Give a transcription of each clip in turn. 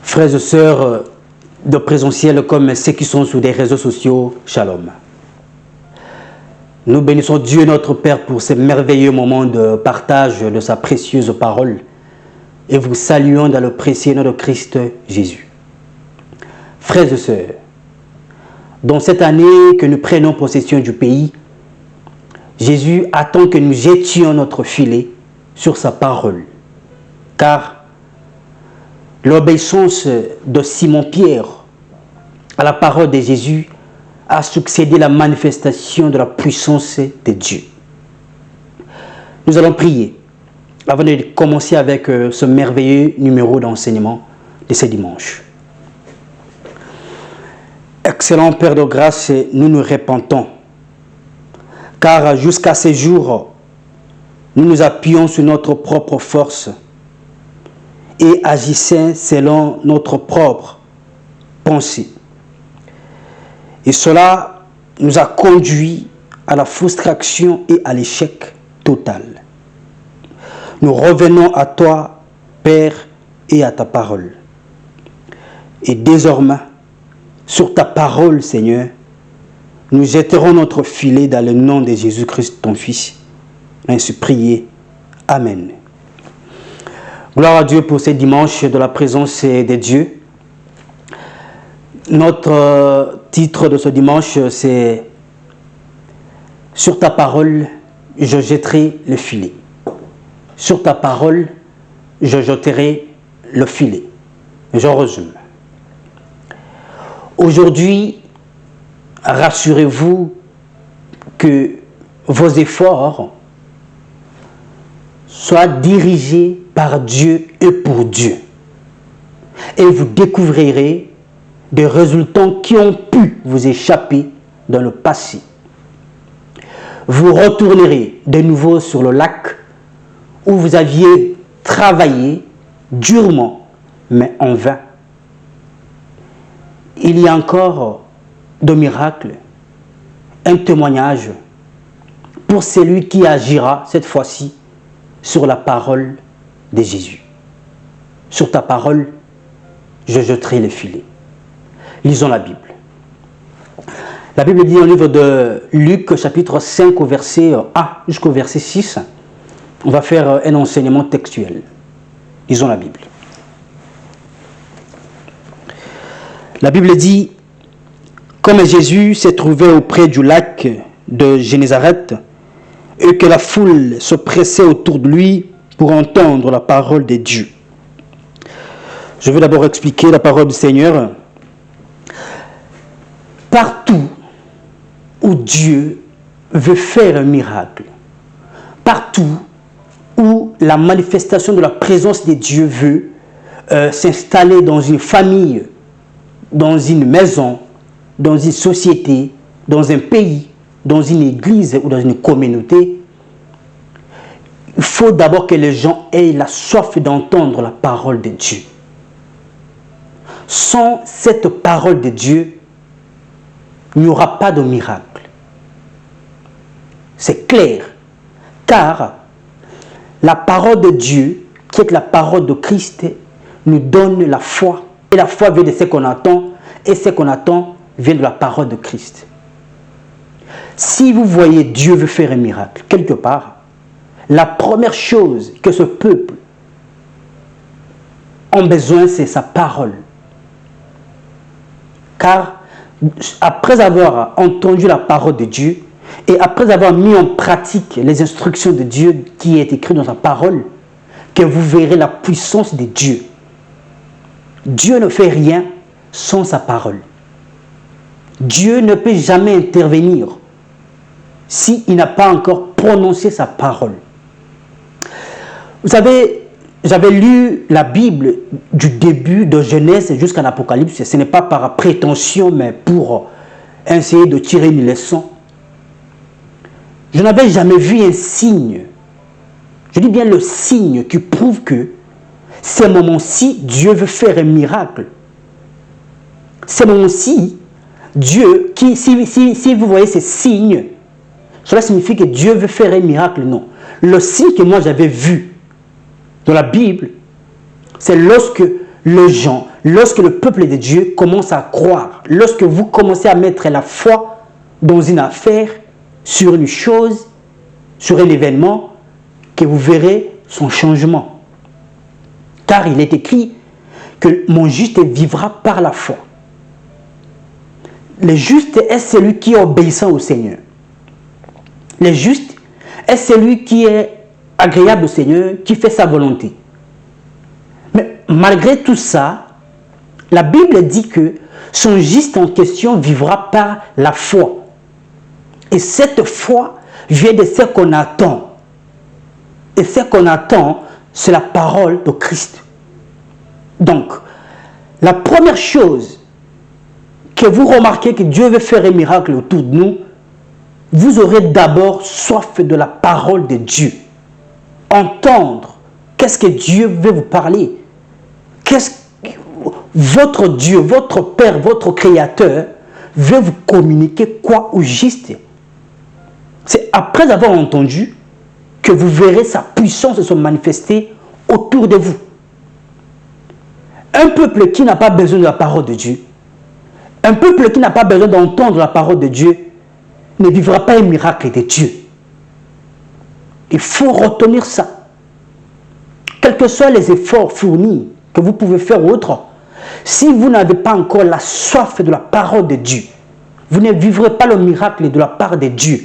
Frères et sœurs de présentiel comme ceux qui sont sur des réseaux sociaux, shalom. Nous bénissons Dieu notre Père pour ces merveilleux moments de partage de sa précieuse parole et vous saluons dans le précieux nom de Christ Jésus. Frères et sœurs, dans cette année que nous prenons possession du pays, Jésus attend que nous jetions notre filet sur sa parole, car l'obéissance de Simon-Pierre à la parole de Jésus a succédé la manifestation de la puissance de Dieu. Nous allons prier avant de commencer avec ce merveilleux numéro d'enseignement de ce dimanche. Excellent Père de grâce, nous nous repentons, car jusqu'à ce jour, nous nous appuyons sur notre propre force et agissons selon notre propre pensée. Et cela nous a conduit à la frustration et à l'échec total. Nous revenons à toi, Père, et à ta parole. Et désormais, sur ta parole, Seigneur, nous jetterons notre filet dans le nom de Jésus-Christ, ton Fils. Ainsi prié. Amen. Gloire à Dieu pour ce dimanche de la présence de Dieu. Notre titre de ce dimanche, c'est « Sur ta parole, je jetterai le filet ». Sur ta parole, je jetterai le filet. Je résume. Aujourd'hui, rassurez-vous que vos efforts soient dirigés par Dieu et pour Dieu. Et vous découvrirez des résultats qui ont pu vous échapper dans le passé. Vous retournerez de nouveau sur le lac où vous aviez travaillé durement, mais en vain. Il y a encore de miracles, un témoignage pour celui qui agira cette fois-ci sur la parole de Jésus. Sur ta parole, je jetterai le filet. Lisons la Bible. La Bible dit dans le livre de Luc, chapitre 5, au verset 1 jusqu'au verset 6. On va faire un enseignement textuel. Lisons la Bible. La Bible dit, comme Jésus s'est trouvé auprès du lac de Génézareth, et que la foule se pressait autour de lui pour entendre la parole de Dieu. Je vais d'abord expliquer la parole du Seigneur. Partout où Dieu veut faire un miracle, partout où la manifestation de la présence de Dieu veut s'installer dans une famille, dans une maison, dans une société, dans un pays, dans une église ou dans une communauté, il faut d'abord que les gens aient la soif d'entendre la parole de Dieu. Sans cette parole de Dieu, il n'y aura pas de miracle. C'est clair, car la parole de Dieu, qui est la parole de Christ, nous donne la foi. Et la foi vient de ce qu'on attend, et ce qu'on attend vient de la parole de Christ. Si vous voyez Dieu veut faire un miracle, quelque part, la première chose que ce peuple a besoin, c'est sa parole. Car après avoir entendu la parole de Dieu, et après avoir mis en pratique les instructions de Dieu qui est écrites dans sa parole, que vous verrez la puissance de Dieu. Dieu ne fait rien sans sa parole. Dieu ne peut jamais intervenir s'il n'a pas encore prononcé sa parole. Vous savez, j'avais lu la Bible du début de Genèse jusqu'à l'Apocalypse. Ce n'est pas par prétention, mais pour essayer de tirer une leçon. Je n'avais jamais vu un signe, je dis bien le signe qui prouve que ces moments-ci, Dieu veut faire un miracle. Ces moments-ci, Dieu, si vous voyez ces signes, cela signifie que Dieu veut faire un miracle? Non. Le signe que moi j'avais vu dans la Bible, c'est lorsque les gens, lorsque le peuple de Dieu commence à croire, lorsque vous commencez à mettre la foi dans une affaire, sur une chose, sur un événement, que vous verrez son changement. Car il est écrit que mon juste vivra par la foi. Le juste est celui qui est obéissant au Seigneur. Le juste est celui qui est agréable au Seigneur, qui fait sa volonté. Mais malgré tout ça, la Bible dit que son juste en question vivra par la foi. Et cette foi vient de ce qu'on attend. Et ce qu'on attend, c'est la parole de Christ. Donc, la première chose que vous remarquez que Dieu veut faire un miracle autour de nous, vous aurez d'abord soif de la parole de Dieu. Entendre qu'est-ce que Dieu veut vous parler. Qu'est-ce que votre Dieu, votre Père, votre Créateur veut vous communiquer quoi au juste. C'est après avoir entendu que vous verrez sa puissance se manifester autour de vous. Un peuple qui n'a pas besoin de la parole de Dieu, un peuple qui n'a pas besoin d'entendre la parole de Dieu, ne vivra pas un miracle de Dieu. Il faut retenir ça. Quels que soient les efforts fournis que vous pouvez faire autres, si vous n'avez pas encore la soif de la parole de Dieu, vous ne vivrez pas le miracle de la part de Dieu.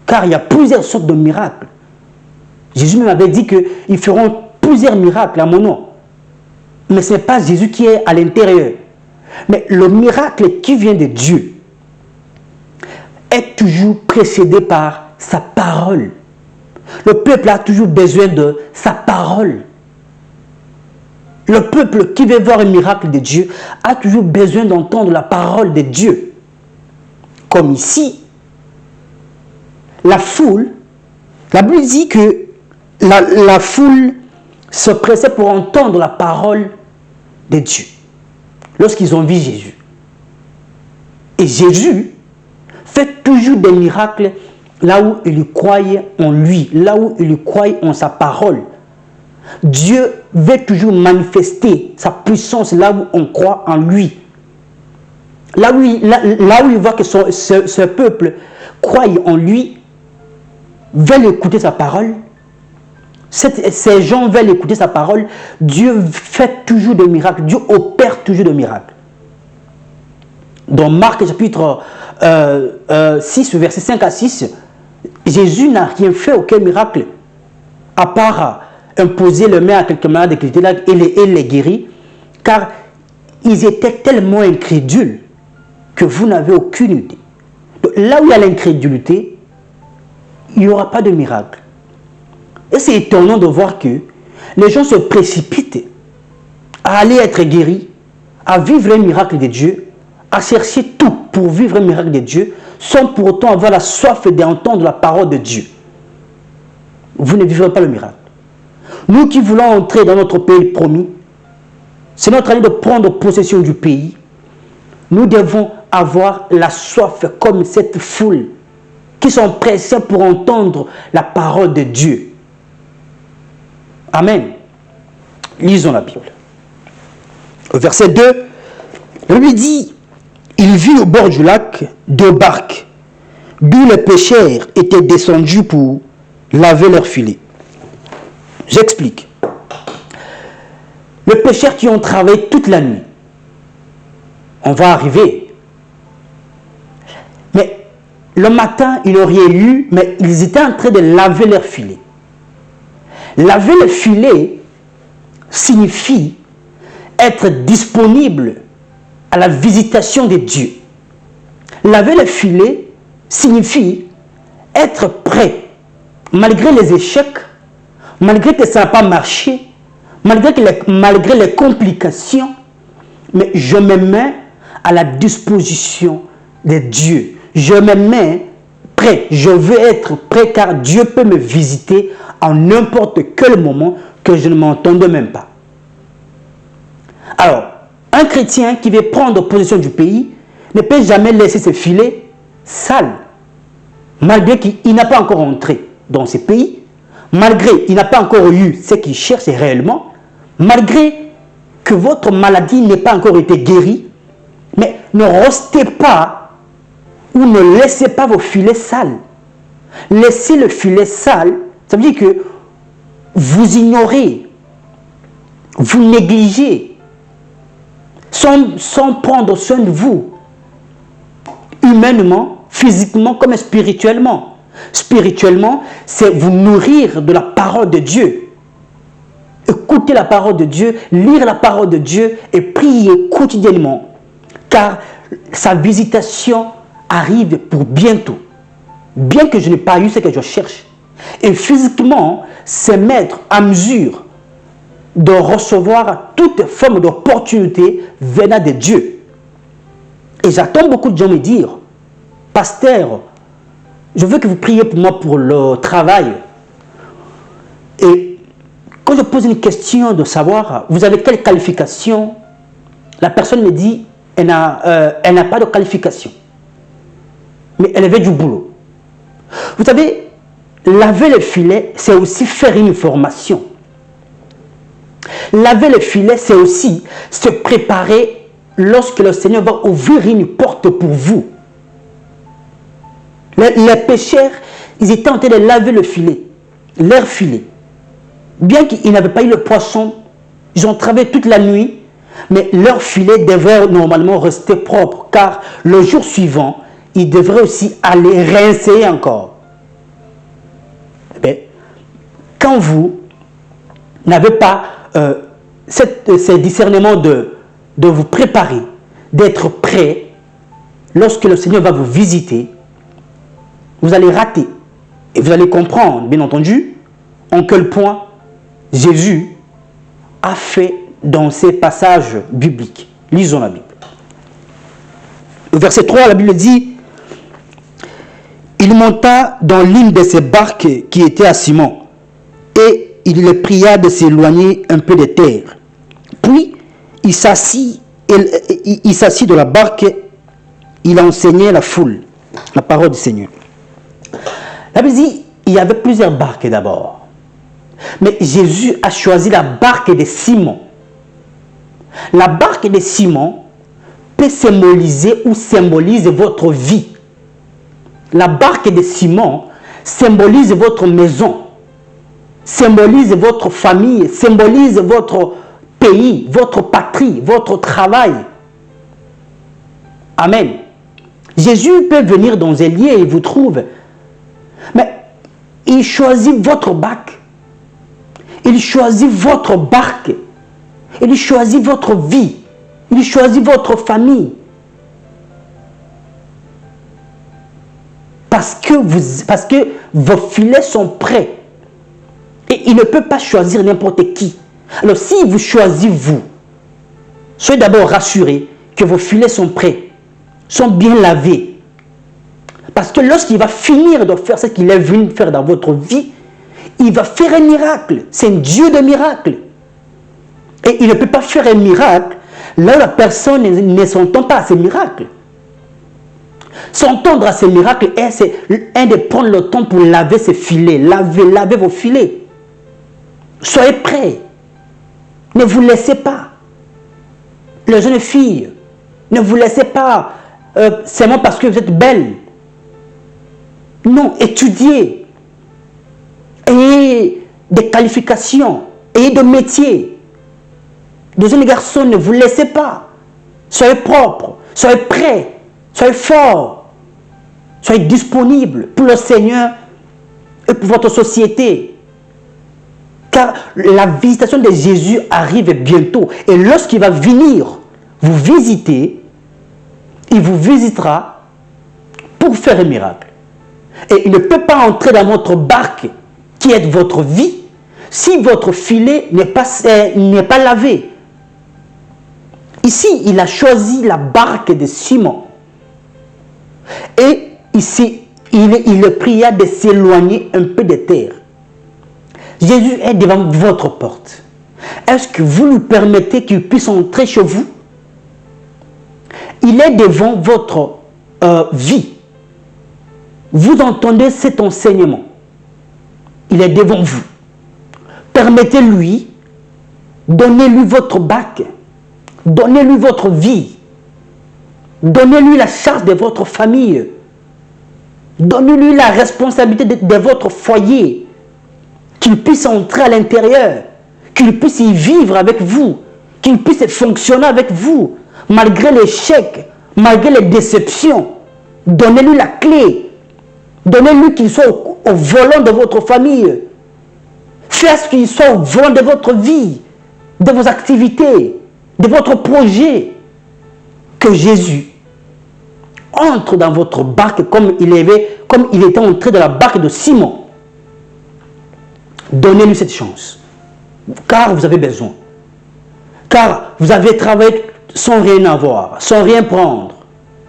Car il y a plusieurs sortes de miracles. Jésus m'avait dit qu'ils feront plusieurs miracles à mon nom. Mais ce n'est pas Jésus qui est à l'intérieur. Mais le miracle qui vient de Dieu est toujours précédé par sa parole. Le peuple a toujours besoin de sa parole. Le peuple qui veut voir un miracle de Dieu a toujours besoin d'entendre la parole de Dieu. Comme ici, la foule, la Bible dit que la foule se pressait pour entendre la parole de Dieu lorsqu'ils ont vu Jésus. Et Jésus fait toujours des miracles là où ils croient en lui, là où ils croient en sa parole. Dieu veut toujours manifester sa puissance là où on croit en lui. Là où il voit que ce peuple croit en lui, veulent écouter sa parole. Ces gens veulent écouter sa parole. Dieu fait toujours des miracles. Dieu opère toujours des miracles. Dans Marc chapitre 6, verset 5 à 6, Jésus n'a rien fait, aucun miracle, à part imposer le main à quelques malades qui étaient là et les guérir, car ils étaient tellement incrédules que vous n'avez aucune idée. Donc, là où il y a l'incrédulité, il n'y aura pas de miracle. Et c'est étonnant de voir que les gens se précipitent à aller être guéris, à vivre un miracle de Dieu, à chercher tout pour vivre un miracle de Dieu, sans pour autant avoir la soif d'entendre la parole de Dieu. Vous ne vivrez pas le miracle. Nous qui voulons entrer dans notre pays promis, c'est notre année de prendre possession du pays. Nous devons avoir la soif comme cette foule qui sont pressés pour entendre la parole de Dieu. Amen. Lisons la Bible. Au verset 2, il lui dit, il vit au bord du lac 2 barques, d'où les pêcheurs étaient descendus pour laver leurs filets. J'explique. Les pêcheurs qui ont travaillé toute la nuit, on va arriver. Mais le matin, ils n'ont rien eu, mais ils étaient en train de laver leurs filets. Laver le filet signifie être disponible à la visitation de Dieu. Laver le filet signifie être prêt, malgré les échecs, malgré que ça n'a pas marché, malgré les complications, mais je me mets à la disposition de Dieu. Je me mets prêt, je veux être prêt car Dieu peut me visiter en n'importe quel moment que je ne m'entende même pas. Alors, un chrétien qui veut prendre possession du pays ne peut jamais laisser ses filets sales. malgré qu'il n'a pas encore entré dans ces pays, malgré qu'il n'a pas encore eu ce qu'il cherche réellement, malgré que votre maladie n'ait pas encore été guérie, mais ne restez pas ou ne laissez pas vos filets sales. Laissez le filet sale, ça veut dire que vous ignorez, vous négligez, sans prendre soin de vous, humainement, physiquement comme spirituellement. Spirituellement, c'est vous nourrir de la parole de Dieu. Écouter la parole de Dieu, lire la parole de Dieu et prier quotidiennement. Car sa visitation arrive pour bientôt. Bien que je n'ai pas eu ce que je cherche. Et physiquement, c'est mettre à mesure de recevoir toute forme d'opportunité venant de Dieu. Et j'attends beaucoup de gens me dire, pasteur, je veux que vous priez pour moi pour le travail. Et quand je pose une question de savoir, vous avez quelle qualification? La personne me dit, elle n'a pas de qualification. Mais elle avait du boulot. Vous savez, laver le filet, c'est aussi faire une formation. Laver le filet, c'est aussi se préparer lorsque le Seigneur va ouvrir une porte pour vous. Les pêcheurs, ils étaient en train de laver le filet, leur filet. Bien qu'ils n'avaient pas eu le poisson, ils ont travaillé toute la nuit, mais leur filet devrait normalement rester propre, car le jour suivant, ils devraient aussi aller rincer encore. Mais quand vous n'avez pas ce discernement de vous préparer, d'être prêt, lorsque le Seigneur va vous visiter, vous allez rater. Et vous allez comprendre, bien entendu, en quel point Jésus a fait dans ces passages bibliques. Lisons la Bible. Au verset 3, la Bible dit, « Il monta dans l'une de ces barques qui était à Simon, et il le pria de s'éloigner un peu de terre. Puis, il s'assit de la barque, il enseignait la foule, la parole du Seigneur. » La Bible dit, il y avait plusieurs barques d'abord. Mais Jésus a choisi la barque de Simon. La barque de Simon peut symboliser ou symbolise votre vie. La barque de Simon symbolise votre maison, symbolise votre famille, symbolise votre pays, votre patrie, votre travail. Amen. Jésus peut venir dans un lieu et vous trouve. Mais il choisit votre barque. Il choisit votre barque. Il choisit votre vie. Il choisit votre famille. Parce que vos filets sont prêts. Et il ne peut pas choisir n'importe qui. Alors si vous choisissez vous, soyez d'abord rassurés que vos filets sont prêts, sont bien lavés. Parce que lorsqu'il va finir de faire ce qu'il est venu faire dans votre vie, il va faire un miracle. C'est un Dieu de miracles. Et il ne peut pas faire un miracle là où la personne ne s'entend pas à ces miracles. S'entendre à ces miracles, c'est de prendre le temps pour laver ses filets. Lavez vos filets. Soyez prêts. Ne vous laissez pas. Les jeunes filles, ne vous laissez pas seulement parce que vous êtes belle. Non, étudiez. Ayez des qualifications. Ayez des métiers. Les jeunes garçons, ne vous laissez pas. Soyez propres. Soyez prêts. Soyez forts. Soyez disponibles pour le Seigneur et pour votre société. Car la visitation de Jésus arrive bientôt. Et lorsqu'il va venir vous visiter, il vous visitera pour faire un miracle. Et il ne peut pas entrer dans votre barque qui est votre vie si votre filet n'est pas lavé. Ici, il a choisi la barque de Simon. Et ici, il le pria de s'éloigner un peu de terre. Jésus est devant votre porte. Est-ce que vous lui permettez qu'il puisse entrer chez vous? Il est devant votre vie. vous entendez cet enseignement. Il est devant vous. Permettez-lui, donnez-lui votre bac, donnez-lui votre vie, donnez-lui la charge de votre famille, donnez-lui la responsabilité de votre foyer, qu'il puisse entrer à l'intérieur, qu'il puisse y vivre avec vous, qu'il puisse fonctionner avec vous, malgré l'échec, malgré les déceptions. Donnez-lui la clé, donnez-lui qu'il soit au volant de votre famille. Faites qu'il soit au volant de votre vie, de vos activités, de votre projet. Que Jésus entre dans votre barque comme il était entré dans la barque de Simon. Donnez-lui cette chance. Car vous avez besoin. Car vous avez travaillé sans rien avoir, sans rien prendre.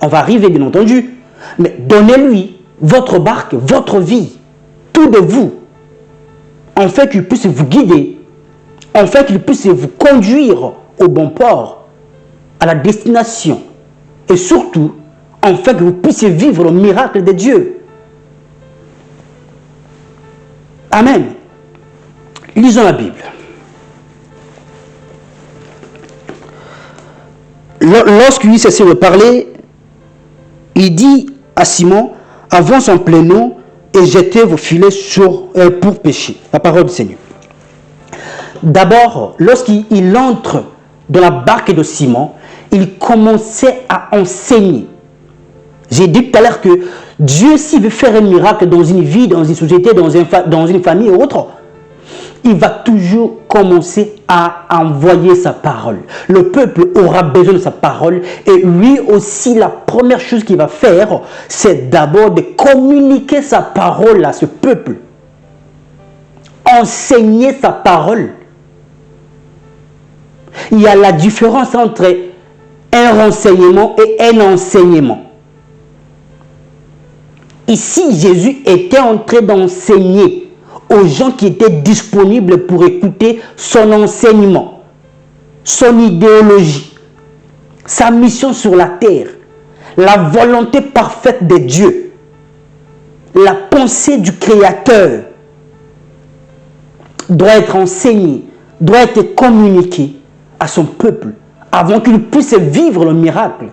On va arriver, bien entendu. Mais donnez-lui votre barque, votre vie, tout de vous. En fait qu'il puisse vous guider. En fait qu'il puisse vous conduire au bon port, à la destination. Et surtout, en fait que vous puissiez vivre le miracle de Dieu. Amen. Lisons la Bible. Lorsqu'il cessait de parler, il dit à Simon, avance en plein eau et jetez vos filets pour pêcher. La parole du Seigneur. D'abord, lorsqu'il entre dans la barque de Simon, il commençait à enseigner. J'ai dit tout à l'heure que Dieu, s'il veut faire un miracle dans une vie, dans une société, dans une famille ou autre, il va toujours commencer à envoyer sa parole. Le peuple aura besoin de sa parole et lui aussi, la première chose qu'il va faire, c'est d'abord de communiquer sa parole à ce peuple. Enseigner sa parole. Il y a la différence entre un renseignement et un enseignement. Ici, Jésus était en train d'enseigner aux gens qui étaient disponibles pour écouter son enseignement, son idéologie, sa mission sur la terre, la volonté parfaite de Dieu, la pensée du Créateur doit être enseignée, doit être communiquée à son peuple avant qu'il puisse vivre le miracle.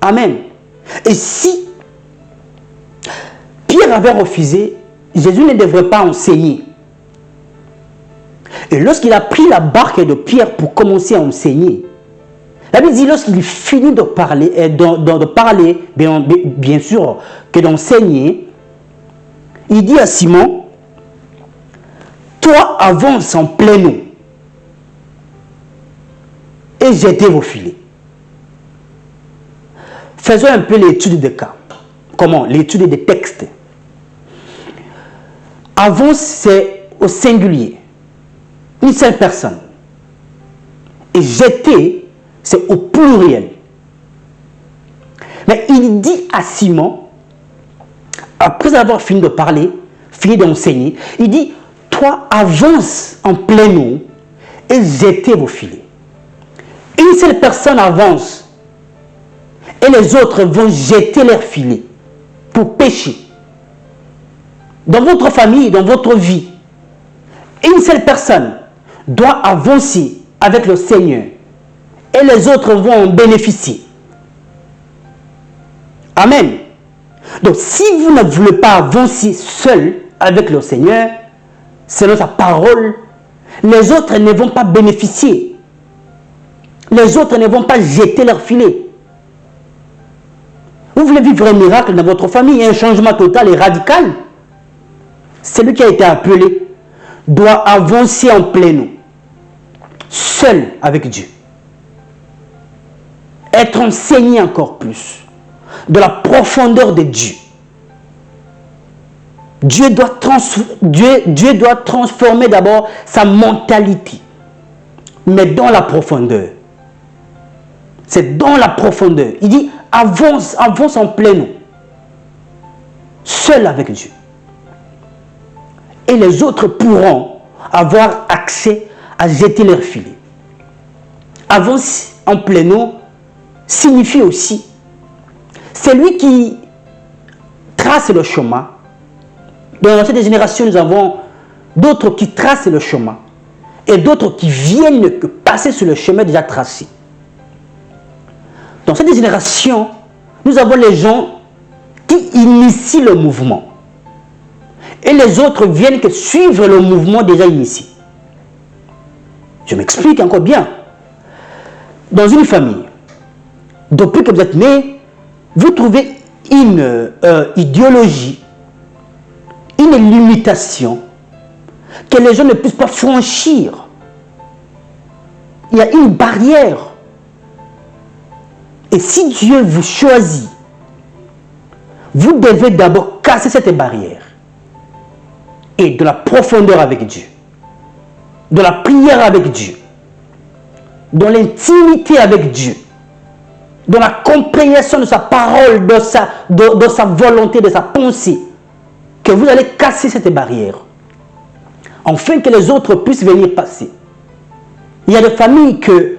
Amen. Et si Pierre avait refusé, Jésus ne devrait pas enseigner. Et lorsqu'il a pris la barque de Pierre pour commencer à enseigner, la Bible dit lorsqu'il finit de parler, bien sûr que d'enseigner, il dit à Simon, toi avance en plein eau et jetez vos filets. Faisons un peu l'étude des cas. Comment? L'étude des textes. Avance, c'est au singulier. Une seule personne. Et jeter, c'est au pluriel. Mais il dit à Simon, après avoir fini de parler, fini d'enseigner, il dit, toi avance en plein eau et jetez vos filets. Une seule personne avance et les autres vont jeter leurs filets pour pêcher. Dans votre famille, dans votre vie, une seule personne doit avancer avec le Seigneur et les autres vont en bénéficier. Amen. Donc, si vous ne voulez pas avancer seul avec le Seigneur, selon sa parole, les autres ne vont pas bénéficier. Les autres ne vont pas jeter leur filet. Vous voulez vivre un miracle dans votre famille, un changement total et radical? Celui qui a été appelé doit avancer en plein eau, seul avec Dieu. Être enseigné encore plus de la profondeur de Dieu. Dieu doit transformer d'abord sa mentalité, mais dans la profondeur. C'est dans la profondeur. Il dit avance en plein eau, seul avec Dieu. Et les autres pourront avoir accès à jeter leurs filets. Avance en plein eau signifie aussi celui qui tracent le chemin. Dans cette génération, nous avons d'autres qui tracent le chemin et d'autres qui viennent passer sur le chemin déjà tracé. Dans cette génération, nous avons les gens qui initient le mouvement. Et les autres viennent que suivre le mouvement déjà initié. Je m'explique encore bien. Dans une famille, depuis que vous êtes né, vous trouvez une idéologie, une limitation que les gens ne puissent pas franchir. Il y a une barrière. Et si Dieu vous choisit, vous devez d'abord casser cette barrière. Et de la profondeur avec Dieu. De la prière avec Dieu. Dans l'intimité avec Dieu. Dans la compréhension de sa parole, de sa volonté, de sa pensée. Que vous allez casser cette barrière. Afin que les autres puissent venir passer. Il y a des familles que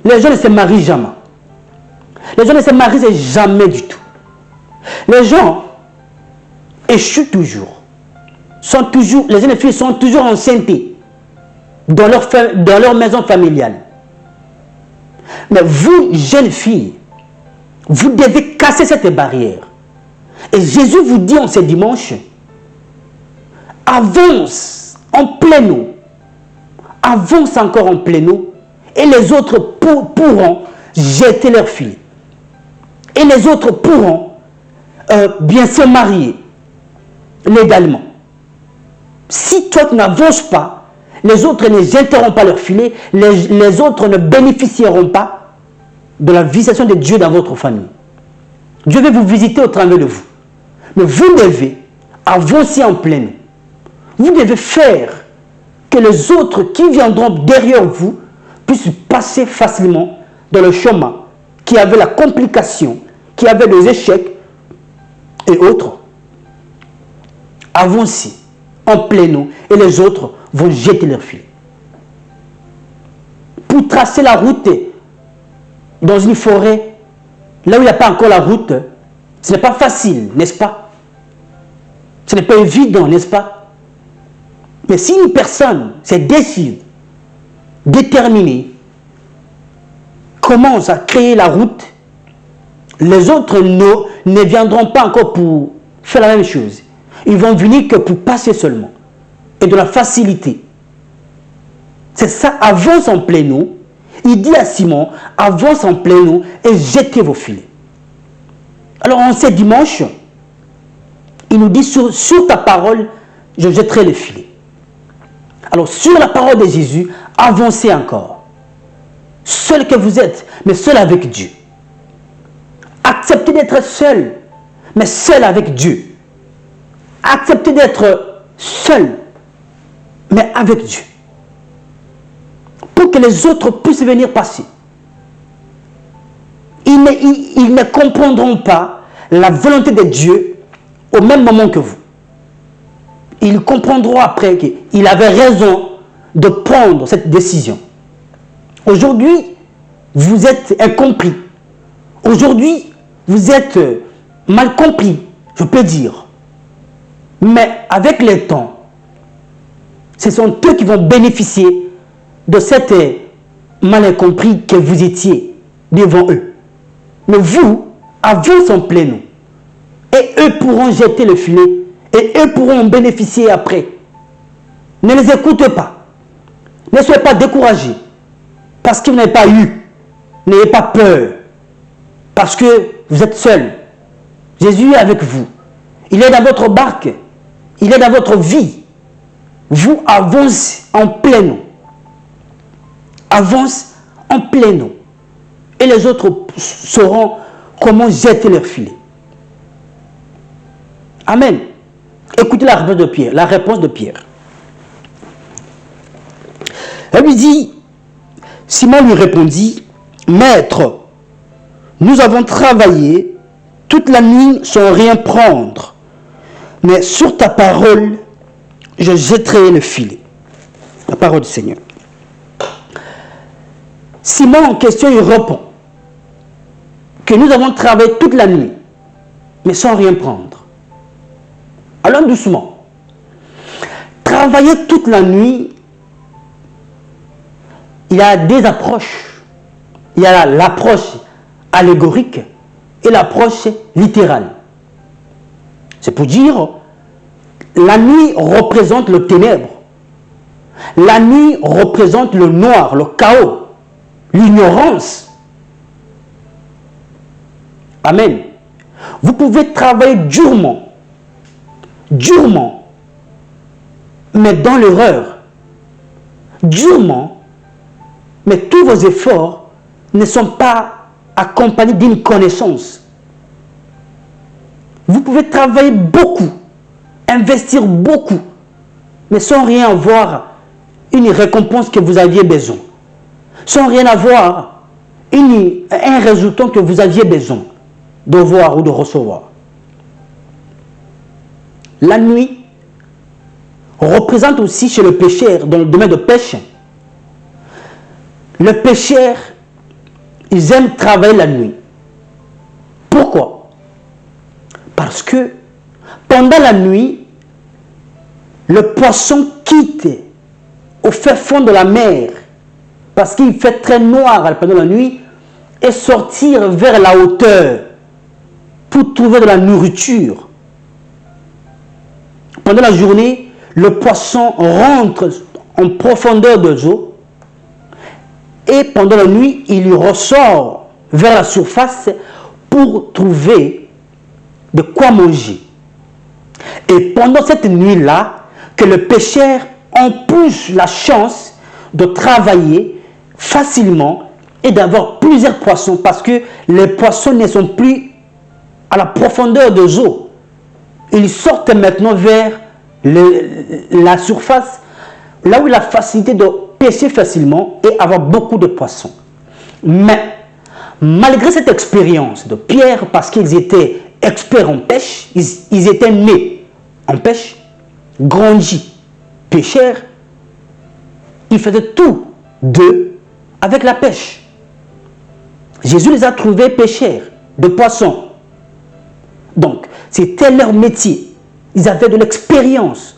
les gens ne se marient jamais. Les gens ne se marient jamais du tout. Les gens échouent toujours. Les jeunes filles sont toujours enceintes dans leur maison familiale. Mais vous, jeunes filles, vous devez casser cette barrière. Et Jésus vous dit en ce dimanche, avance en plein eau. Avance encore en plein eau. Et les autres pourront jeter leur filles. Et les autres pourront bien se marier légalement. Si toi tu n'avances pas, les autres ne jetteront pas leur filet, les autres ne bénéficieront pas de la visitation de Dieu dans votre famille. Dieu veut vous visiter au travers de vous. Mais vous devez avancer en plein eau. Vous devez faire que les autres qui viendront derrière vous puissent passer facilement dans le chemin qui avait la complication, qui avait des échecs et autres. Avancez en plein eau et les autres vont jeter leurs filets. Pour tracer la route dans une forêt, là où il n'y a pas encore la route, ce n'est pas facile, n'est-ce pas? Ce n'est pas évident, n'est-ce pas? Mais si une personne se décide, déterminée, commence à créer la route, les autres ne viendront pas encore pour faire la même chose. Ils vont venir que pour passer seulement. Et de la facilité. C'est ça, avance en plein eau. Il dit à Simon, avance en plein eau et jetez vos filets. Alors en ce dimanche, il nous dit, sur ta parole, je jetterai les filets. Alors sur la parole de Jésus, avancez encore. Seul que vous êtes, mais seul avec Dieu. Acceptez d'être seul, mais seul avec Dieu. Acceptez d'être seul, mais avec Dieu. Pour que les autres puissent venir passer. Ils ne comprendront pas la volonté de Dieu au même moment que vous. Ils comprendront après qu'il avait raison de prendre cette décision. Aujourd'hui, vous êtes incompris. Aujourd'hui, vous êtes mal compris, je peux dire. Mais avec le temps, ce sont eux qui vont bénéficier de cette mal incompris que vous étiez devant eux. Mais vous, avancez en plein eau. Et eux pourront jeter le filet. Et eux pourront en bénéficier après. Ne les écoutez pas. Ne soyez pas découragés. Parce que vous n'avez pas eu. N'ayez pas peur. Parce que vous êtes seul. Jésus est avec vous. Il est dans votre barque. Il est dans votre vie. Vous avancez en plein eau. Avance en plein eau. Et les autres sauront comment jeter leur filet. Amen. Écoutez la réponse de Pierre. La réponse de Pierre. Elle lui dit, Simon lui répondit, Maître, nous avons travaillé toute la nuit sans rien prendre, mais sur ta parole, je jetterai le filet. La parole du Seigneur. Simon en question, il répond que nous avons travaillé toute la nuit, mais sans rien prendre. Allons doucement. Travailler toute la nuit, il y a des approches. Il y a l'approche allégorique et l'approche littérale. C'est pour dire, la nuit représente le ténèbre. La nuit représente le noir, le chaos, l'ignorance. Amen. Vous pouvez travailler durement, mais dans l'erreur. Durement, mais tous vos efforts ne sont pas accompagnés d'une connaissance. Vous pouvez travailler beaucoup, investir beaucoup, mais sans rien avoir une récompense que vous aviez besoin. Sans rien avoir un résultat que vous aviez besoin de voir ou de recevoir. La nuit représente aussi chez le pêcheur, dans le domaine de pêche, le pêcheur, ils aiment travailler la nuit. Pourquoi? Parce que pendant la nuit, le poisson quitte au fin fond de la mer, parce qu'il fait très noir pendant la nuit, et sortir vers la hauteur pour trouver de la nourriture. Pendant la journée, le poisson rentre en profondeur de l'eau, et pendant la nuit, il ressort vers la surface pour trouver de quoi manger. Et pendant cette nuit-là, que le pêcheur a plus la chance de travailler facilement et d'avoir plusieurs poissons, parce que les poissons ne sont plus à la profondeur de l'eau. Ils sortent maintenant vers la surface, là où il a la facilité de pêcher facilement et avoir beaucoup de poissons. Mais malgré cette expérience de Pierre, parce qu'ils étaient experts en pêche, ils étaient nés en pêche, grandis pêcheurs, ils faisaient tout d'eux avec la pêche. Jésus les a trouvés pêcheurs de poissons. Donc, c'était leur métier. Ils avaient de l'expérience.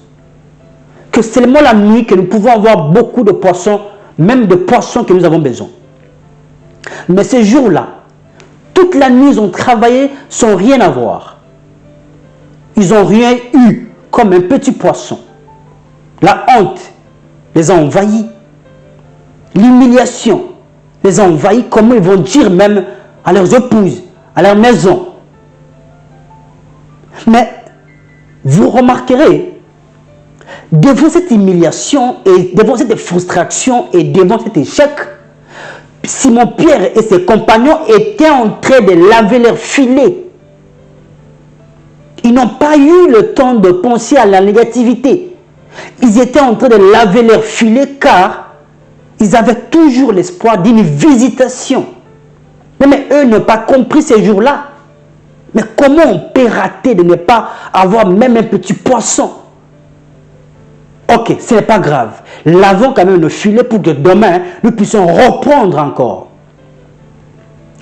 Que seulement la nuit que nous pouvons avoir beaucoup de poissons, même de poissons que nous avons besoin. Mais ces jours-là, toute la nuit, ils ont travaillé sans rien avoir. Ils n'ont rien eu comme un petit poisson. La honte les a envahis. L'humiliation les a envahis. Comment ils vont dire même à leurs épouses, à leur maison. Mais vous remarquerez, devant cette humiliation et devant cette frustration et devant cet échec, Simon-Pierre et ses compagnons étaient en train de laver leurs filets. Ils n'ont pas eu le temps de penser à la négativité. Ils étaient en train de laver leurs filets car ils avaient toujours l'espoir d'une visitation. Mais eux n'ont pas compris ces jours-là. Mais comment on peut rater de ne pas avoir même un petit poisson? Ok, ce n'est pas grave. Lavons quand même le filet pour que demain, nous puissions reprendre encore.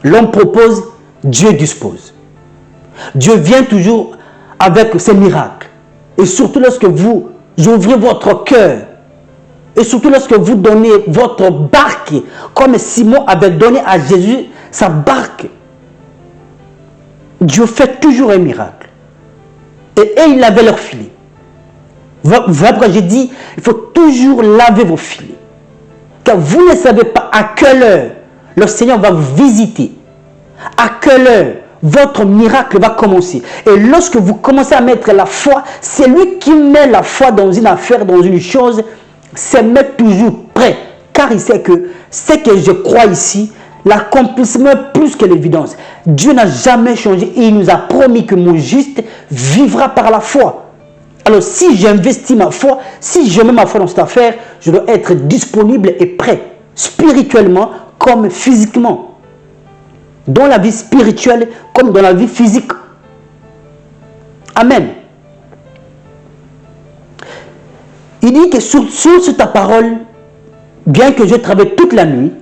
L'homme propose, Dieu dispose. Dieu vient toujours avec ses miracles. Et surtout lorsque vous ouvrez votre cœur. Et surtout lorsque vous donnez votre barque, comme Simon avait donné à Jésus sa barque. Dieu fait toujours un miracle. Et il avait leur filet. Voilà pourquoi j'ai dit, il faut toujours laver vos filets. Car vous ne savez pas à quelle heure le Seigneur va vous visiter. À quelle heure votre miracle va commencer. Et lorsque vous commencez à mettre la foi, c'est lui qui met la foi dans une affaire, dans une chose, c'est mettre toujours prêt. Car il sait que ce que je crois ici, l'accomplissement est plus que l'évidence. Dieu n'a jamais changé et il nous a promis que mon juste vivra par la foi. Alors si j'investis ma foi, si je mets ma foi dans cette affaire, je dois être disponible et prêt, spirituellement comme physiquement. Dans la vie spirituelle comme dans la vie physique. Amen. Il dit que sur ta parole, bien que je travaille toute la nuit,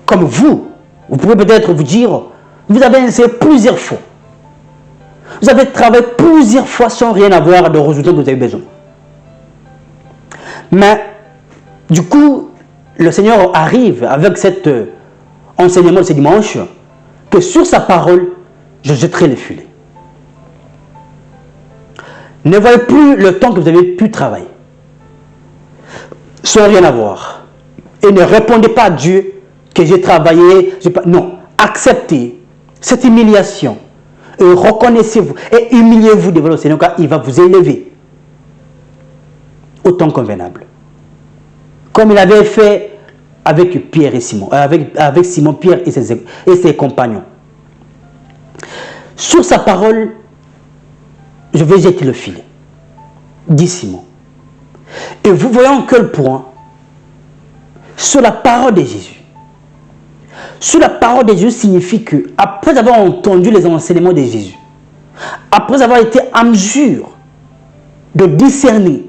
comme vous pouvez peut-être vous dire, vous avez essayé plusieurs fois. Vous avez travaillé plusieurs fois sans rien avoir de résultat que vous avez besoin. Mais, du coup, le Seigneur arrive avec cet enseignement de ce dimanche, que sur sa parole, je jetterai les filets. Ne voyez plus le temps que vous avez pu travailler, sans rien avoir. Et ne répondez pas à Dieu que j'ai travaillé. Non, acceptez cette humiliation. Et reconnaissez-vous et humiliez-vous devant le Seigneur, car il va vous élever au temps convenable. Comme il avait fait avec Pierre et Simon, avec Simon, Pierre et ses compagnons. Sur sa parole, je vais jeter le filet, dit Simon. Et vous voyez en quel point, sur la parole de Jésus, sur la parole de Jésus signifie que, après avoir entendu les enseignements de Jésus, après avoir été en mesure de discerner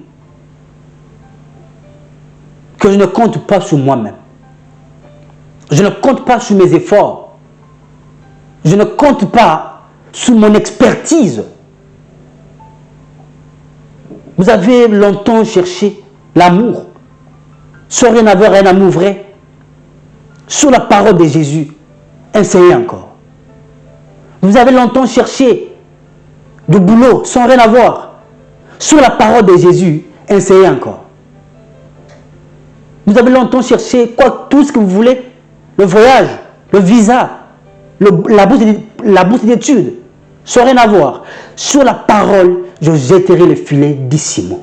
que je ne compte pas sur moi-même, je ne compte pas sur mes efforts, je ne compte pas sur mon expertise. Vous avez longtemps cherché l'amour, sans rien avoir, un amour vrai. Sur la parole de Jésus, essayez encore. Vous avez longtemps cherché du boulot sans rien avoir. Sur la parole de Jésus, essayez encore. Vous avez longtemps cherché tout ce que vous voulez, le voyage, le visa, la bourse d'études, sans rien avoir. Sur la parole, je jetterai le filet, dit Simon.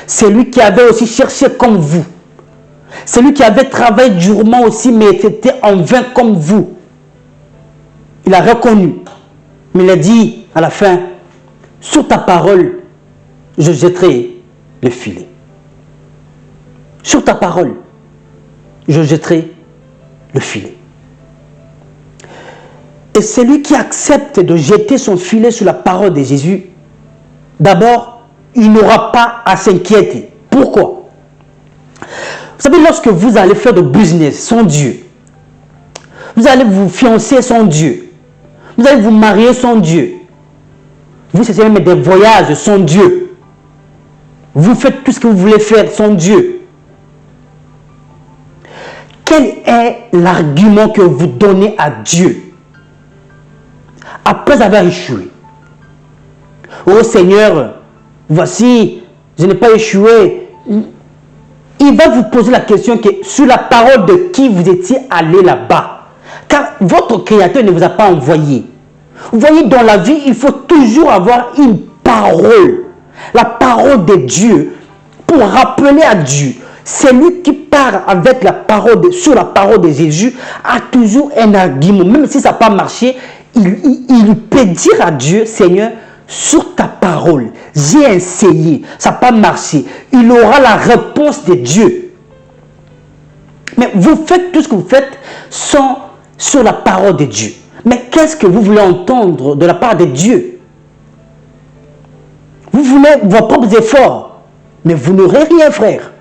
C'est lui qui avait aussi cherché comme vous. C'est lui qui avait travaillé durement aussi, mais c'était en vain comme vous. Il a reconnu. Mais il a dit à la fin, sur ta parole, je jetterai le filet. Sur ta parole, je jetterai le filet. Et celui qui accepte de jeter son filet sur la parole de Jésus, d'abord, il n'aura pas à s'inquiéter. Pourquoi? Vous savez, lorsque vous allez faire de business sans Dieu, vous allez vous fiancer sans Dieu, vous allez vous marier sans Dieu, vous essayez même des voyages sans Dieu, vous faites tout ce que vous voulez faire sans Dieu. Quel est l'argument que vous donnez à Dieu après avoir échoué? Oh Seigneur, voici, je n'ai pas échoué. Il va vous poser la question que sur la parole de qui vous étiez allé là-bas. Car votre Créateur ne vous a pas envoyé. Vous voyez, dans la vie, il faut toujours avoir une parole. La parole de Dieu pour rappeler à Dieu. Celui qui part avec la parole sur la parole de Jésus a toujours un argument. Même si ça n'a pas marché, il peut dire à Dieu, Seigneur, sur ta parole, j'ai essayé, ça n'a pas marché. Il aura la réponse de Dieu. Mais vous faites tout ce que vous faites sur la parole de Dieu. Mais qu'est-ce que vous voulez entendre de la part de Dieu? Vous voulez vos propres efforts, mais vous n'aurez rien, frère.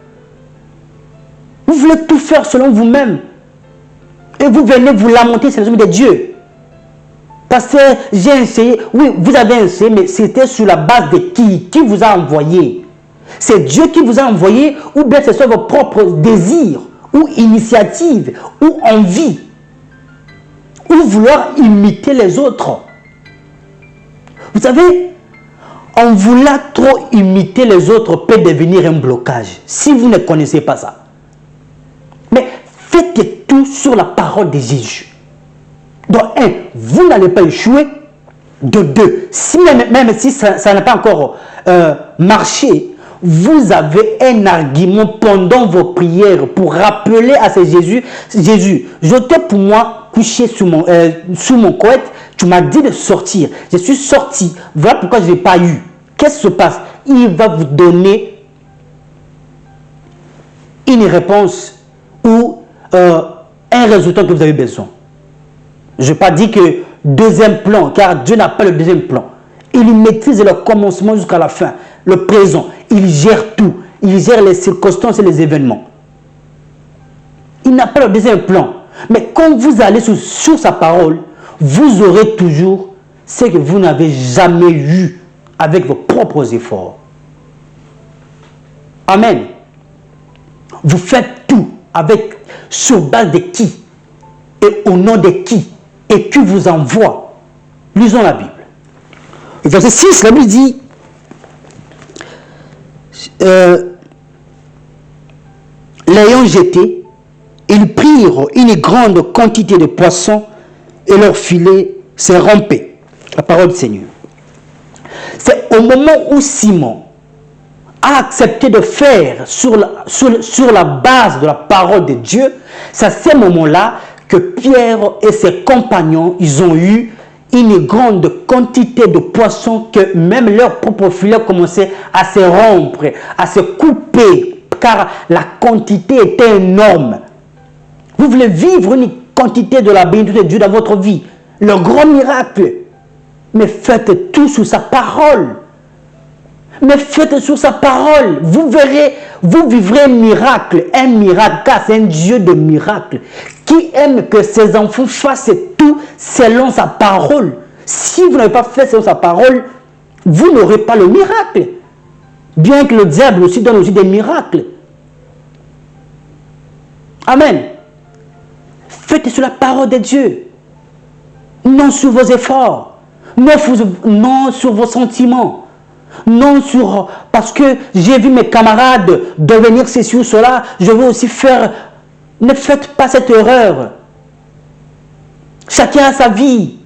Vous voulez tout faire selon vous-même. Et vous venez vous lamenter sur les hommes de Dieu. Pasteur, j'ai essayé. Oui, vous avez essayé, mais c'était sur la base de qui? Qui vous a envoyé? C'est Dieu qui vous a envoyé, ou bien ce sont vos propres désirs, ou initiatives, ou envies, ou vouloir imiter les autres. Vous savez, en voulant trop imiter les autres peut devenir un blocage, si vous ne connaissez pas ça. Mais faites tout sur la parole de Jésus. Donc, un, vous n'allez pas échouer. De deux, même si ça n'a pas encore marché, vous avez un argument pendant vos prières pour rappeler à ce Jésus, Jésus, je t'ai pour moi couché sous mon couette, tu m'as dit de sortir, je suis sorti, voilà pourquoi je n'ai pas eu. Qu'est-ce qui se passe? Il va vous donner une réponse ou un résultat que vous avez besoin. Je n'ai pas dit que deuxième plan, car Dieu n'a pas le deuxième plan. Il maîtrise le commencement jusqu'à la fin, le présent. Il gère tout. Il gère les circonstances et les événements. Il n'a pas le deuxième plan. Mais quand vous allez sur sa parole, vous aurez toujours ce que vous n'avez jamais eu avec vos propres efforts. Amen. Vous faites tout sur base de qui et au nom de qui et qui vous envoie. Lisons la Bible. Verset 6, la Bible dit l'ayant jeté, ils prirent une grande quantité de poissons et leur filet s'est rompé. La parole du Seigneur. C'est au moment où Simon a accepté de faire sur la base de la parole de Dieu, c'est à ce moment-là que Pierre et ses compagnons, ils ont eu une grande quantité de poissons que même leur propre filet commençait à se rompre, à se couper, car la quantité était énorme. Vous voulez vivre une quantité de la bénédiction de Dieu dans votre vie, le grand miracle, mais faites tout sur sa parole. Mais faites sur sa parole. Vous verrez, vous vivrez un miracle, car c'est un Dieu de miracles qui aime que ses enfants fassent tout selon sa parole. Si vous n'avez pas fait selon sa parole, vous n'aurez pas le miracle. Bien que le diable aussi donne aussi des miracles. Amen. Faites sur la parole de Dieu. Non sur vos efforts. Non sur vos sentiments. Non sur, parce que j'ai vu mes camarades devenir ceci ou cela, je veux aussi faire. Ne faites pas cette erreur. Chacun a sa vie.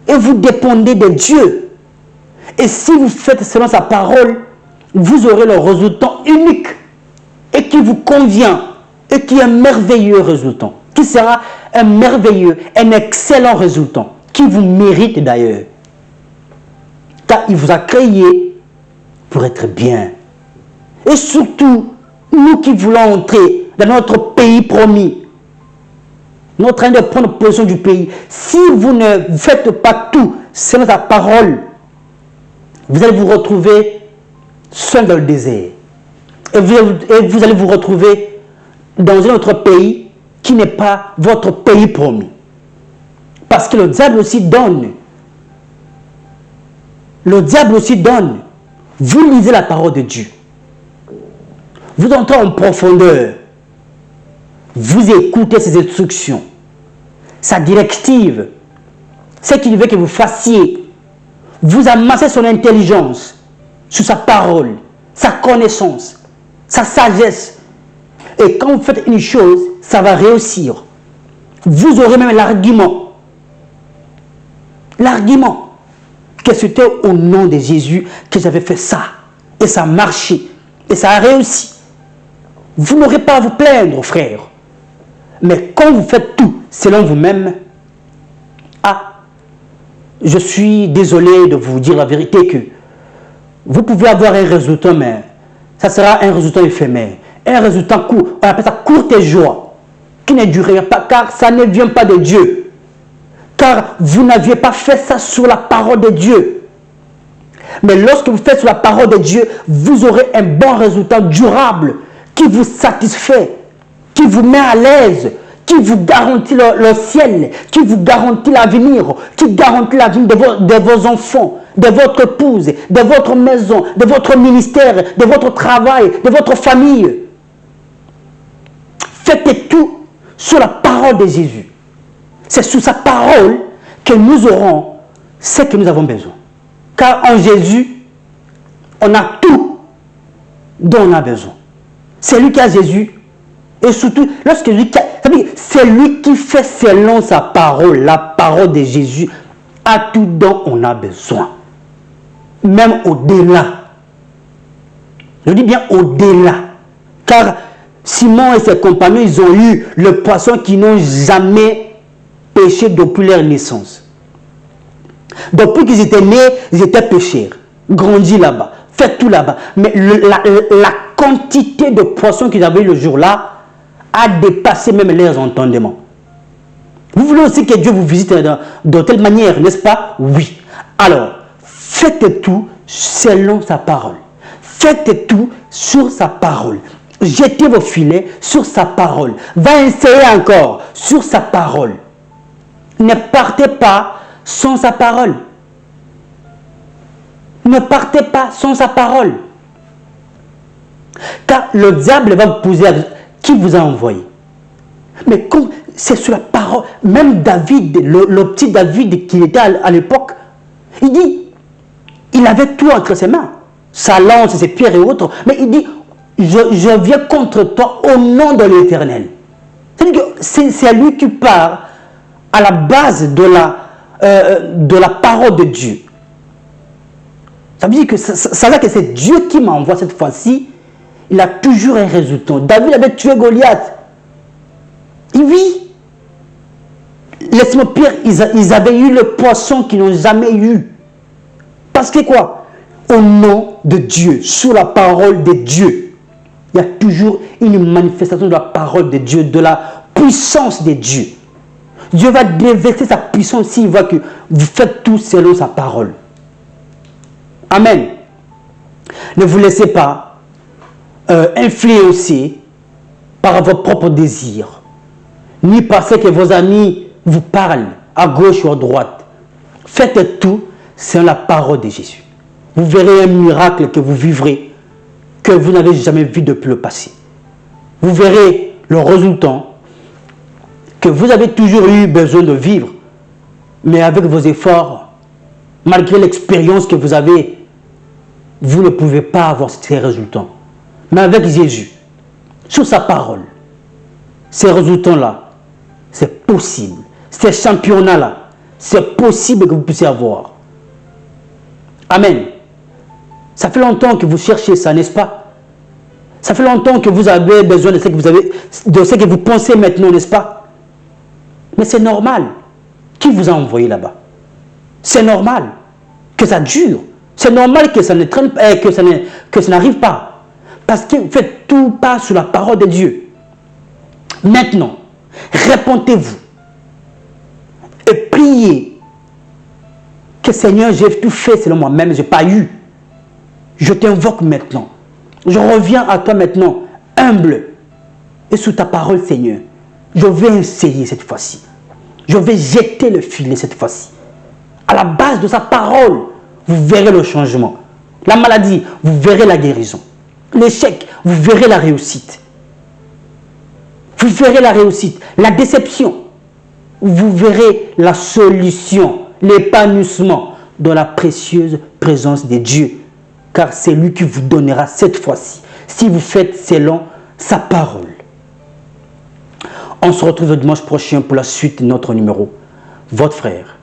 Et vous dépendez de Dieu. Et si vous faites selon sa parole, vous aurez le résultat unique et qui vous convient et qui est un merveilleux résultat. Qui sera un merveilleux, un excellent résultat qui vous mérite d'ailleurs. Car il vous a créé pour être bien. Et surtout, nous qui voulons entrer dans notre pays promis, nous sommes en train de prendre possession du pays. Si vous ne faites pas tout selon sa parole, vous allez vous retrouver seul dans le désert. Et vous allez vous retrouver dans un autre pays qui n'est pas votre pays promis. Parce que le diable aussi donne. Le diable aussi donne. Vous lisez la parole de Dieu. Vous entrez en profondeur. Vous écoutez ses instructions. Sa directive. Ce qu'il veut que vous fassiez. Vous amassez son intelligence sur sa parole, sa connaissance, sa sagesse. Et quand vous faites une chose, ça va réussir. Vous aurez même l'argument. L'argument. Que c'était au nom de Jésus que j'avais fait ça. Et ça a marché. Et ça a réussi. Vous n'aurez pas à vous plaindre, frère. Mais quand vous faites tout selon vous-même, je suis désolé de vous dire la vérité que vous pouvez avoir un résultat, mais ça sera un résultat éphémère. Un résultat court. On appelle ça courte joie. Qui ne durera pas, car ça ne vient pas de Dieu. Car vous n'aviez pas fait ça sur la parole de Dieu. Mais lorsque vous faites sur la parole de Dieu, vous aurez un bon résultat durable qui vous satisfait, qui vous met à l'aise, qui vous garantit le ciel, qui vous garantit l'avenir, qui garantit l'avenir de vos enfants, de votre épouse, de votre maison, de votre ministère, de votre travail, de votre famille. Faites tout sur la parole de Jésus. C'est sous sa parole que nous aurons ce que nous avons besoin. Car en Jésus, on a tout dont on a besoin. C'est lui qui a Jésus. Et surtout, lorsque c'est lui qui fait selon sa parole, la parole de Jésus, a tout dont on a besoin. Même au-delà. Je dis bien au-delà. Car Simon et ses compagnons, ils ont eu le poisson qu'ils n'ont jamais pêché depuis leur naissance. Depuis qu'ils étaient nés, ils étaient pêcheurs. Grandis là-bas. Faites tout là-bas. Mais la quantité de poissons qu'ils avaient le jour-là a dépassé même leurs entendements. Vous voulez aussi que Dieu vous visite de telle manière, n'est-ce pas? Oui. Alors, faites tout selon sa parole. Faites tout sur sa parole. Jetez vos filets sur sa parole. Va essayer encore sur sa parole. Ne partez pas sans sa parole. Ne partez pas sans sa parole. Car le diable va vous poser qui vous a envoyé. Mais c'est sur la parole. Même David, le petit David qui était à l'époque, il dit, il avait tout entre ses mains. Sa lance, ses pierres et autres. Mais il dit, je viens contre toi au nom de l'Éternel. C'est-à-dire que c'est à lui qui part à la base de la parole de Dieu. Ça veut dire que c'est Dieu qui m'envoie cette fois-ci. Il a toujours un résultat. David avait tué Goliath. Et oui. Laisse-moi pire, ils avaient eu le poisson qu'ils n'ont jamais eu. Parce que quoi? Au nom de Dieu, sous la parole de Dieu, il y a toujours une manifestation de la parole de Dieu, de la puissance de Dieu. Dieu va déverser sa puissance s'il voit que vous faites tout selon sa parole. Amen. Ne vous laissez pas influencer par vos propres désirs, ni parce que vos amis vous parlent à gauche ou à droite. Faites tout selon la parole de Jésus. Vous verrez un miracle que vous vivrez, que vous n'avez jamais vu depuis le passé. Vous verrez le résultat que vous avez toujours eu besoin de vivre, mais avec vos efforts, malgré l'expérience que vous avez, vous ne pouvez pas avoir ces résultats. Mais avec Jésus, sous sa parole, ces résultats-là, c'est possible. Ces championnats-là, c'est possible que vous puissiez avoir. Amen. Ça fait longtemps que vous cherchez ça, n'est-ce pas? Ça fait longtemps que vous avez besoin de ce que vous avez, de ce que vous pensez maintenant, n'est-ce pas? Mais c'est normal. Qui vous a envoyé là-bas? C'est normal que ça dure. C'est normal que ça ne traîne pas, que ça n'arrive pas. Parce que vous faites tout pas sous la parole de Dieu. Maintenant, répondez-vous et priez que Seigneur, j'ai tout fait selon moi-même, je n'ai pas eu. Je t'invoque maintenant. Je reviens à toi maintenant, humble. Et sous ta parole, Seigneur, je vais essayer cette fois-ci. Je vais jeter le filet cette fois-ci. À la base de sa parole, vous verrez le changement. La maladie, vous verrez la guérison. L'échec, vous verrez la réussite. Vous verrez la réussite. La déception, vous verrez la solution, l'épanouissement dans la précieuse présence de Dieu. Car c'est lui qui vous donnera cette fois-ci, si vous faites selon sa parole. On se retrouve le dimanche prochain pour la suite de notre numéro. Votre frère,